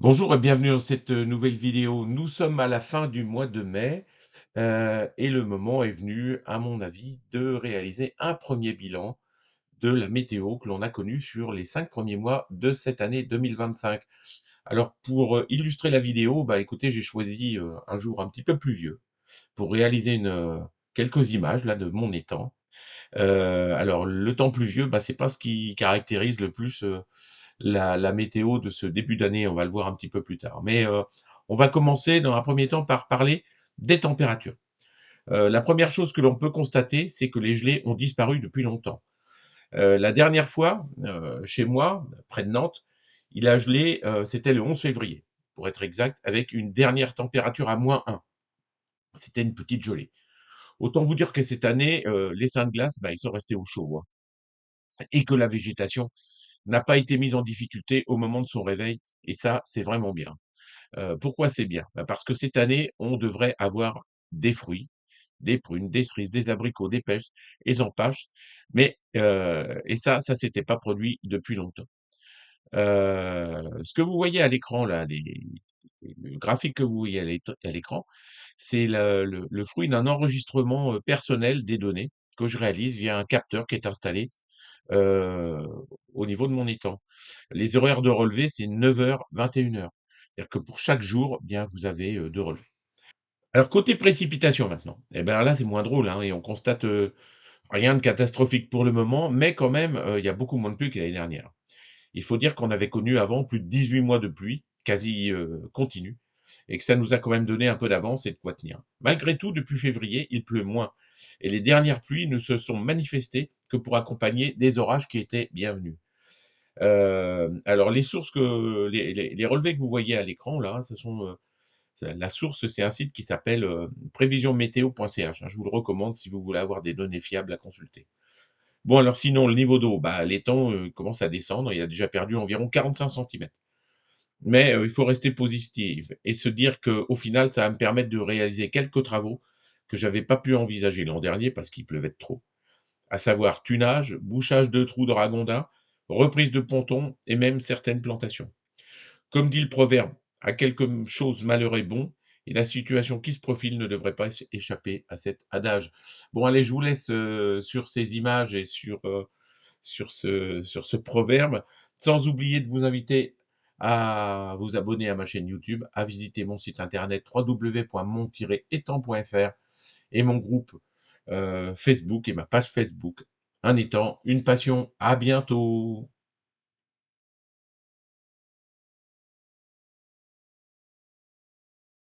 Bonjour et bienvenue dans cette nouvelle vidéo. Nous sommes à la fin du mois de mai et le moment est venu, à mon avis, de réaliser un premier bilan de la météo que l'on a connue sur les 5 premiers mois de cette année 2025. Alors pour illustrer la vidéo, bah écoutez, j'ai choisi un jour un petit peu pluvieux pour réaliser quelques images là de mon étang. Alors le temps pluvieux, bah, c'est pas ce qui caractérise le plus la météo de ce début d'année, on va le voir un petit peu plus tard. Mais, on va commencer dans un premier temps par parler des températures. La première chose que l'on peut constater, c'est que les gelées ont disparu depuis longtemps. La dernière fois, chez moi, près de Nantes, il a gelé, c'était le 11 février, pour être exact, avec une dernière température à -1. C'était une petite gelée. Autant vous dire que cette année, les saints de glace, bah, ils sont restés au chaud, hein, et que la végétation n'a pas été mise en difficulté au moment de son réveil et ça, c'est vraiment bien. Pourquoi c'est bien? Bah, parce que cette année, on devrait avoir des fruits, des prunes, des cerises, des abricots, des pêches et j'en passe, mais et ça s'était pas produit depuis longtemps. Ce que vous voyez à l'écran là, le graphique que vous voyez à l'écran, c'est le fruit d'un enregistrement, personnel des données que je réalise via un capteur qui est installé heu, au niveau de mon étang. Les horaires de relevé, c'est 9h-21h. C'est-à-dire que pour chaque jour, bien, vous avez, 2 relevés. Alors côté précipitation maintenant, et ben, là, c'est moins drôle, hein, et on constate, rien de catastrophique pour le moment, mais quand même, il y a beaucoup moins de pluie que l'année dernière. Il faut dire qu'on avait connu avant plus de 18 mois de pluie, quasi, continue, et que ça nous a quand même donné un peu d'avance et de quoi tenir. Malgré tout, depuis février, il pleut moins et les dernières pluies ne se sont manifestées que pour accompagner des orages qui étaient bienvenus. Alors les sources que les relevés que vous voyez à l'écran là, ce sont, la source, c'est un site qui s'appelle, prévisionmeteo.ch, hein. Je vous le recommande si vous voulez avoir des données fiables à consulter. Bon alors sinon le niveau d'eau, bah, l'étang, commence à descendre, il a déjà perdu environ 45 centimètres. Mais, il faut rester positif et se dire qu'au final, ça va me permettre de réaliser quelques travaux que j'avais pas pu envisager l'an dernier parce qu'il pleuvait trop. À savoir tunage, bouchage de trous de ragondins, reprise de pontons et même certaines plantations. Comme dit le proverbe: «À quelque chose malheur est bon» et la situation qui se profile ne devrait pas échapper à cet adage. Bon allez, je vous laisse, sur ces images et sur ce proverbe, sans oublier de vous inviter à vous abonner à ma chaîne YouTube, à visiter mon site internet www.mon-étang.fr et mon groupe, Facebook et ma page Facebook. Un étang, une passion. À bientôt.